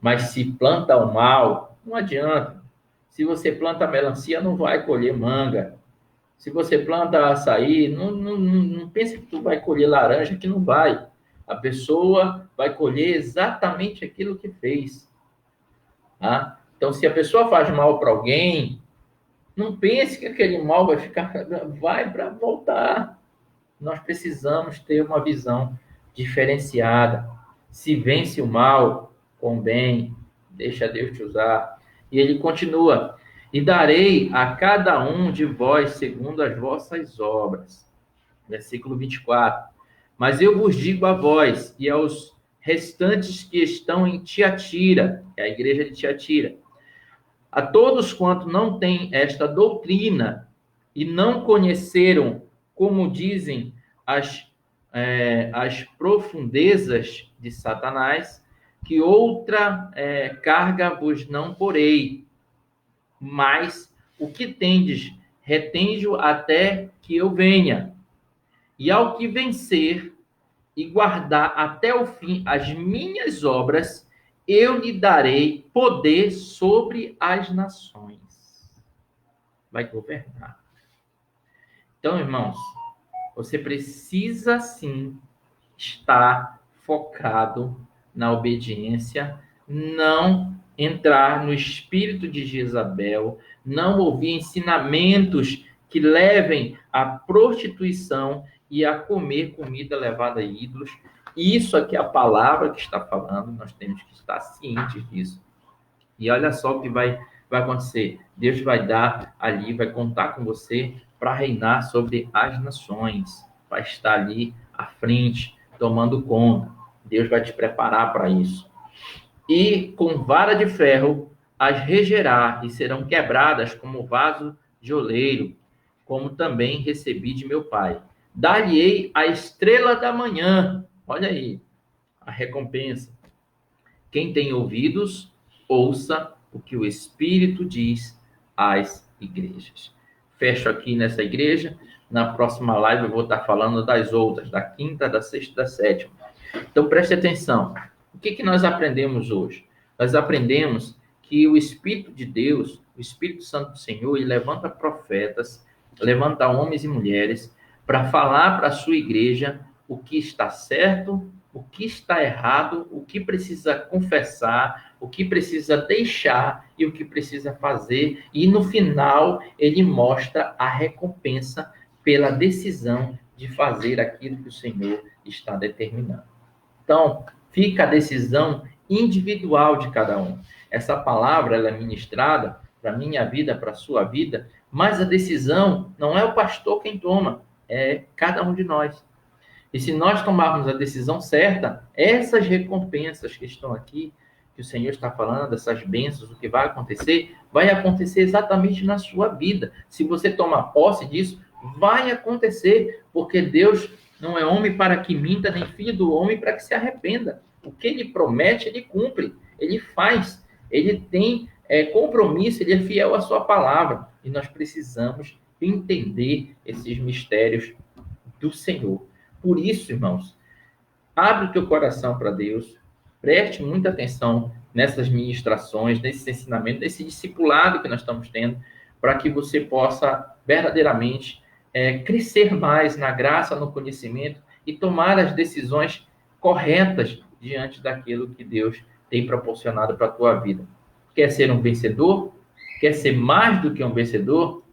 Mas se planta o mal, não adianta. Se você planta melancia, não vai colher manga. Se você planta açaí, não pense que tu vai colher laranja, que não vai. A pessoa vai colher exatamente aquilo que fez. Tá? Então, se a pessoa faz mal para alguém, não pense que aquele mal vai para voltar. Nós precisamos ter uma visão diferenciada. Se vence o mal com o bem, deixa Deus te usar. E ele continua: e darei a cada um de vós segundo as vossas obras. Versículo 24. Mas eu vos digo a vós e aos restantes que estão em Tiatira, é a igreja de Tiatira, a todos quanto não têm esta doutrina e não conheceram, como dizem, as profundezas de Satanás, que outra carga vos não porei, mas o que tendes, retende-o até que eu venha. E ao que vencer e guardar até o fim as minhas obras, eu lhe darei poder sobre as nações. Vai governar. Então, irmãos, você precisa sim estar focado na obediência, não entrar no espírito de Jezabel, não ouvir ensinamentos que levem à prostituição e a comer comida levada a ídolos. Isso aqui é a palavra que está falando, nós temos que estar cientes disso. E olha só o que vai acontecer. Deus vai dar ali, vai contar com você para reinar sobre as nações, vai estar ali à frente, tomando conta. Deus vai te preparar para isso. E com vara de ferro as regerá e serão quebradas como vaso de oleiro, como também recebi de meu Pai. Dar-lhe-ei a estrela da manhã. Olha aí, a recompensa. Quem tem ouvidos, ouça o que o Espírito diz às igrejas. Fecho aqui nessa igreja. Na próxima live eu vou estar falando das outras, da quinta, da sexta e da sétima. Então preste atenção. O que nós aprendemos hoje? Nós aprendemos que o Espírito de Deus, o Espírito Santo do Senhor, ele levanta profetas, levanta homens e mulheres para falar para a sua igreja o que está certo, o que está errado, o que precisa confessar, o que precisa deixar e o que precisa fazer. E no final ele mostra a recompensa pela decisão de fazer aquilo que o Senhor está determinando. Então, fica a decisão individual de cada um. Essa palavra ela é ministrada para a minha vida, para a sua vida, mas a decisão não é o pastor quem toma, é cada um de nós. E se nós tomarmos a decisão certa, essas recompensas que estão aqui, que o Senhor está falando, essas bênçãos, o que vai acontecer exatamente na sua vida. Se você tomar posse disso, vai acontecer, porque Deus não é homem para que minta, nem filho do homem para que se arrependa. O que ele promete, ele cumpre, ele faz, ele tem compromisso, ele é fiel à sua palavra. E nós precisamos entender esses mistérios do Senhor. Por isso, irmãos, abre o teu coração para Deus, preste muita atenção nessas ministrações, nesse ensinamento, nesse discipulado que nós estamos tendo, para que você possa verdadeiramente crescer mais na graça, no conhecimento e tomar as decisões corretas diante daquilo que Deus tem proporcionado para a tua vida. Quer ser um vencedor? Quer ser mais do que um vencedor?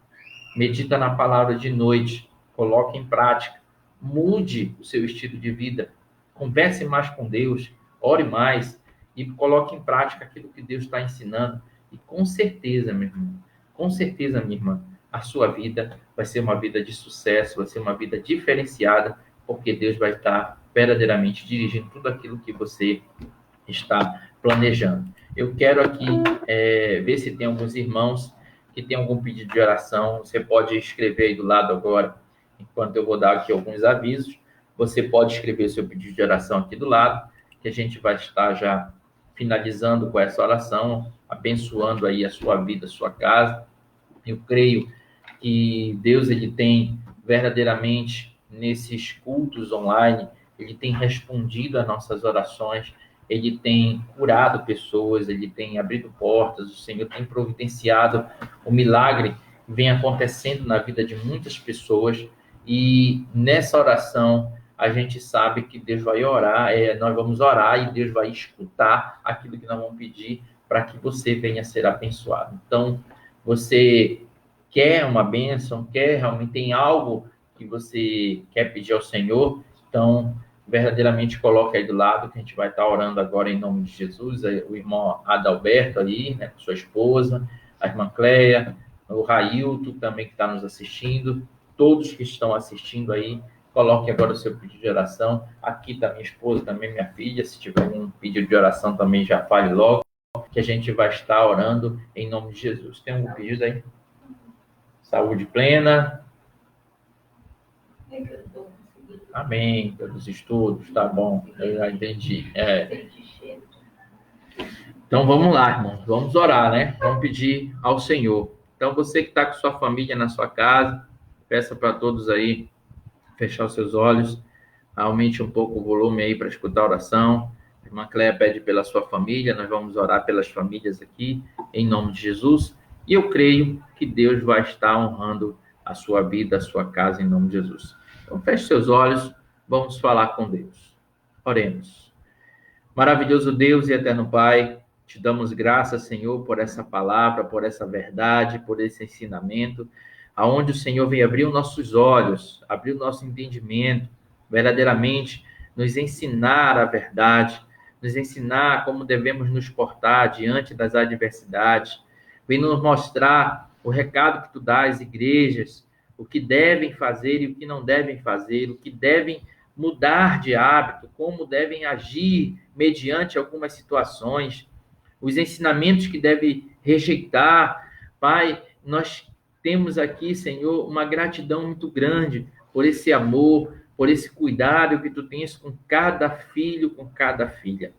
Medita na palavra de noite, coloque em prática, mude o seu estilo de vida, converse mais com Deus, ore mais e coloque em prática aquilo que Deus está ensinando. E com certeza, meu irmão, com certeza, minha irmã, a sua vida vai ser uma vida de sucesso, vai ser uma vida diferenciada, porque Deus vai estar verdadeiramente dirigindo tudo aquilo que você está planejando. Eu quero aqui ver se tem alguns irmãos que tem algum pedido de oração. Você pode escrever aí do lado agora, enquanto eu vou dar aqui alguns avisos. Você pode escrever seu pedido de oração aqui do lado, que a gente vai estar já finalizando com essa oração, abençoando aí a sua vida, a sua casa. Eu creio que Deus, ele tem verdadeiramente nesses cultos online, ele tem respondido às nossas orações, ele tem curado pessoas, ele tem abrido portas, o Senhor tem providenciado o milagre que vem acontecendo na vida de muitas pessoas, e nessa oração a gente sabe que Deus vai orar, nós vamos orar e Deus vai escutar aquilo que nós vamos pedir para que você venha a ser abençoado. Então, você quer uma bênção, realmente tem algo que você quer pedir ao Senhor, então verdadeiramente coloca aí do lado, que a gente vai estar orando agora em nome de Jesus, o irmão Adalberto ali, né, com sua esposa, a irmã Cleia, o Railton também que está nos assistindo, todos que estão assistindo aí, coloque agora o seu pedido de oração. Aqui está minha esposa, também minha filha, se tiver um pedido de oração também já fale logo, que a gente vai estar orando em nome de Jesus. Tem algum pedido aí? Saúde plena. Amém. Pelos estudos, tá bom. Eu já entendi. Então vamos lá, irmãos. Vamos orar, né? Vamos pedir ao Senhor. Então você que está com sua família na sua casa, peça para todos aí fechar os seus olhos, aumente um pouco o volume aí para escutar a oração. A irmã Cléia pede pela sua família, nós vamos orar pelas famílias aqui, em nome de Jesus. E eu creio que Deus vai estar honrando a sua vida, a sua casa, em nome de Jesus. Então, feche seus olhos, vamos falar com Deus. Oremos. Maravilhoso Deus e eterno Pai, te damos graças, Senhor, por essa palavra, por essa verdade, por esse ensinamento, aonde o Senhor vem abrir os nossos olhos, abrir o nosso entendimento, verdadeiramente nos ensinar a verdade, nos ensinar como devemos nos portar diante das adversidades, vem nos mostrar o recado que tu dá às igrejas, o que devem fazer e o que não devem fazer, o que devem mudar de hábito, como devem agir mediante algumas situações, os ensinamentos que devem rejeitar. Pai, nós temos aqui, Senhor, uma gratidão muito grande por esse amor, por esse cuidado que tu tens com cada filho, com cada filha.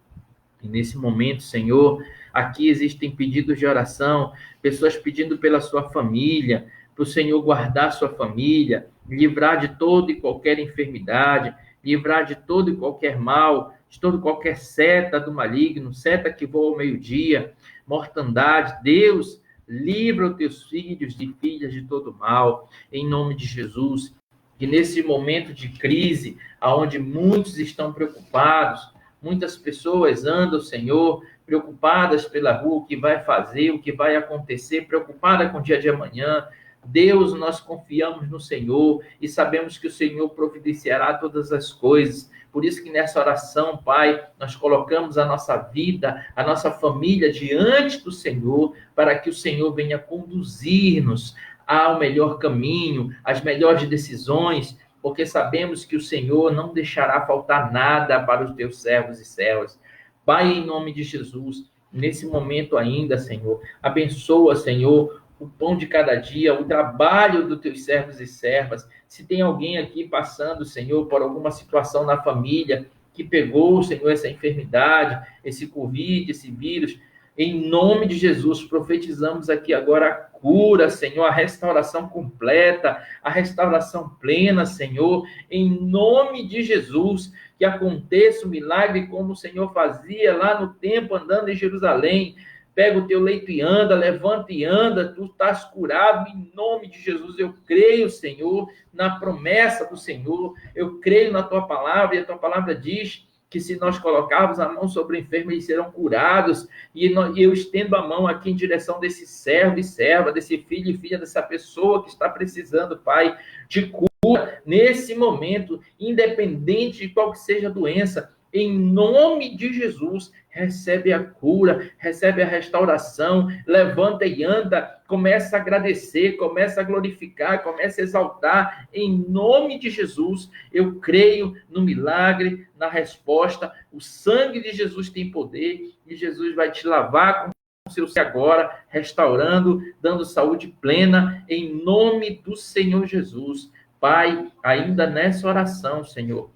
E nesse momento, Senhor, aqui existem pedidos de oração, pessoas pedindo pela sua família, para o Senhor guardar sua família, livrar de toda e qualquer enfermidade, livrar de todo e qualquer mal, de todo e qualquer seta do maligno, seta que voa ao meio-dia, mortandade. Deus, livra os teus filhos e filhas de todo mal, em nome de Jesus. Que nesse momento de crise, onde muitos estão preocupados, muitas pessoas andam, Senhor, preocupadas pela rua, o que vai fazer, o que vai acontecer, preocupada com o dia de amanhã. Deus, nós confiamos no Senhor e sabemos que o Senhor providenciará todas as coisas. Por isso que nessa oração, Pai, nós colocamos a nossa vida, a nossa família diante do Senhor, para que o Senhor venha conduzir-nos ao melhor caminho, às melhores decisões, porque sabemos que o Senhor não deixará faltar nada para os teus servos e servas. Pai, em nome de Jesus, nesse momento ainda, Senhor, abençoa, Senhor, o pão de cada dia, o trabalho dos teus servos e servas. Se tem alguém aqui passando, Senhor, por alguma situação na família, que pegou, Senhor, essa enfermidade, esse Covid, esse vírus, em nome de Jesus, profetizamos aqui agora a cura, Senhor, a restauração completa, a restauração plena, Senhor, em nome de Jesus, que aconteça o milagre como o Senhor fazia lá no tempo, andando em Jerusalém. Pega o teu leito e anda, levanta e anda, tu estás curado, em nome de Jesus. Eu creio, Senhor, na promessa do Senhor, eu creio na tua palavra, e a tua palavra diz que se nós colocarmos a mão sobre o enfermo, eles serão curados, e eu estendo a mão aqui em direção desse servo e serva, desse filho e filha, dessa pessoa que está precisando, Pai, de cura, nesse momento, independente de qual que seja a doença. em nome de Jesus. Recebe a cura, recebe a restauração, levanta e anda, começa a agradecer, começa a glorificar, começa a exaltar, em nome de Jesus. Eu creio no milagre, na resposta. O sangue de Jesus tem poder e Jesus vai te lavar com o seu sangue agora, restaurando, dando saúde plena, em nome do Senhor Jesus. Pai, ainda nessa oração, Senhor,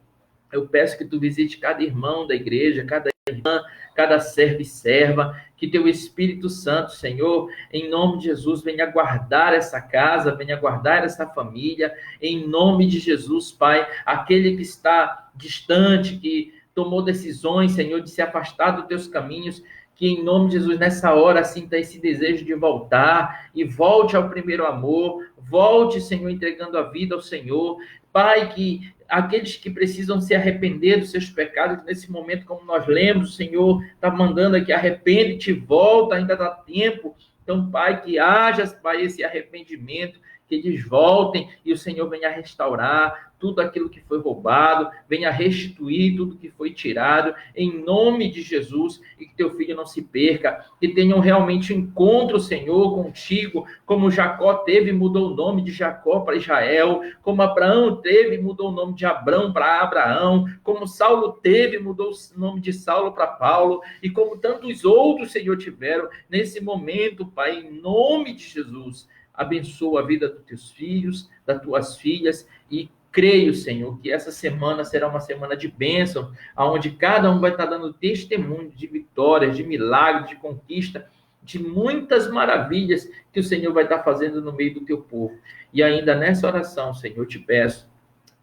eu peço que tu visite cada irmão da igreja, cada irmã, cada servo e serva, que teu Espírito Santo, Senhor, em nome de Jesus, venha guardar essa casa, venha guardar essa família, em nome de Jesus, Pai, aquele que está distante, que tomou decisões, Senhor, de se afastar dos teus caminhos, que em nome de Jesus, nessa hora, sinta esse desejo de voltar e volte ao primeiro amor, volte, Senhor, entregando a vida ao Senhor. Pai, que aqueles que precisam se arrepender dos seus pecados, nesse momento, como nós lemos, o Senhor está mandando aqui, arrepende-te, volta, ainda dá tempo. Então, Pai, que haja, Pai, esse arrependimento, que eles voltem e o Senhor venha restaurar tudo aquilo que foi roubado, venha restituir tudo que foi tirado, em nome de Jesus, e que teu filho não se perca, que tenham realmente um encontro, Senhor, contigo, como Jacó teve e mudou o nome de Jacó para Israel, como Abraão teve e mudou o nome de Abrão para Abraão, como Saulo teve e mudou o nome de Saulo para Paulo, e como tantos outros, Senhor, tiveram nesse momento, Pai, em nome de Jesus. Abençoa a vida dos teus filhos, das tuas filhas, e creio, Senhor, que essa semana será uma semana de bênção, onde cada um vai estar dando testemunho de vitórias, de milagres, de conquista, de muitas maravilhas que o Senhor vai estar fazendo no meio do teu povo. E ainda nessa oração, Senhor, eu te peço,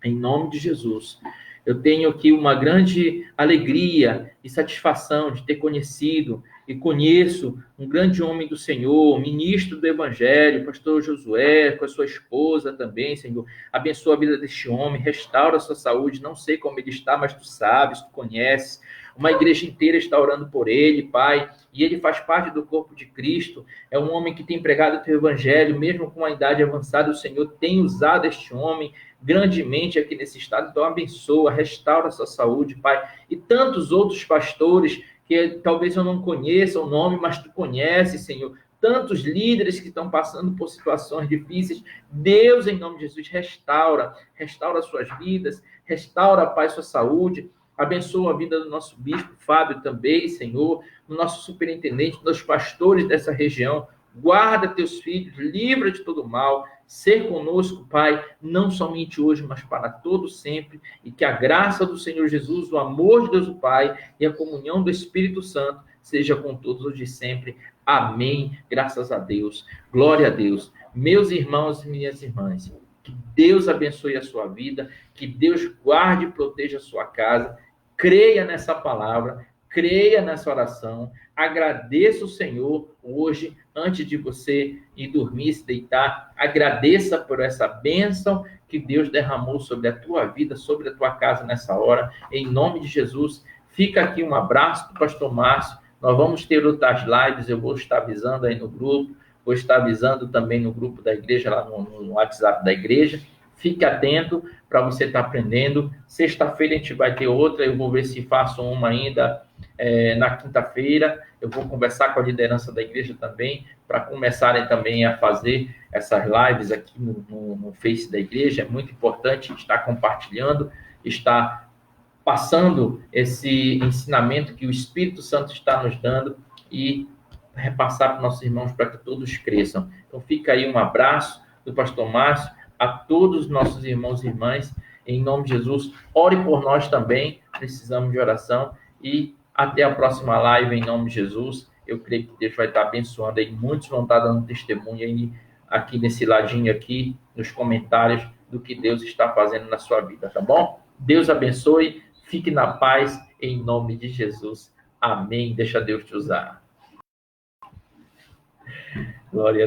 em nome de Jesus, eu tenho aqui uma grande alegria e satisfação de ter conhecido e conheço um grande homem do Senhor, ministro do Evangelho, pastor Josué, com a sua esposa também, Senhor. Abençoa a vida deste homem, restaura a sua saúde, não sei como ele está, mas tu sabes, tu conheces. Uma igreja inteira está orando por ele, Pai, e ele faz parte do corpo de Cristo. É um homem que tem pregado o teu Evangelho, mesmo com a idade avançada, o Senhor tem usado este homem grandemente aqui nesse estado. Então abençoa, restaura a sua saúde, Pai, e tantos outros pastores que talvez eu não conheça o nome, mas tu conheces, Senhor. Tantos líderes que estão passando por situações difíceis. Deus, em nome de Jesus, restaura suas vidas, restaura, Pai, sua saúde. Abençoa a vida do nosso bispo Fábio também, Senhor, do nosso superintendente, dos pastores dessa região. Guarda teus filhos, livra de todo mal. Ser conosco, Pai, não somente hoje, mas para todo sempre, e que a graça do Senhor Jesus, o amor de Deus o Pai e a comunhão do Espírito Santo seja com todos os de sempre. Amém. Graças a Deus. Glória a Deus. Meus irmãos e minhas irmãs, que Deus abençoe a sua vida, que Deus guarde e proteja a sua casa. Creia nessa palavra, creia nessa oração, agradeça o Senhor hoje, antes de você ir dormir, se deitar, agradeça por essa bênção que Deus derramou sobre a tua vida, sobre a tua casa nessa hora, em nome de Jesus. Fica aqui um abraço do pastor Márcio, nós vamos ter outras lives, eu vou estar avisando aí no grupo, vou estar avisando também no grupo da igreja, lá no WhatsApp da igreja. Fique atento para você estar aprendendo. Sexta-feira a gente vai ter outra, eu vou ver se faço uma ainda na quinta-feira. Eu vou conversar com a liderança da igreja também, para começarem também a fazer essas lives aqui no Face da igreja. É muito importante estar compartilhando, estar passando esse ensinamento que o Espírito Santo está nos dando e repassar para os nossos irmãos para que todos cresçam. Então fica aí um abraço do pastor Márcio a todos os nossos irmãos e irmãs, em nome de Jesus. Ore por nós também, precisamos de oração, e até a próxima live, em nome de Jesus. Eu creio que Deus vai estar abençoando aí, muitos vão estar dando testemunho aí, aqui nesse ladinho aqui, nos comentários, do que Deus está fazendo na sua vida, tá bom? Deus abençoe, fique na paz, em nome de Jesus. Amém. Deixa Deus te usar. Glória a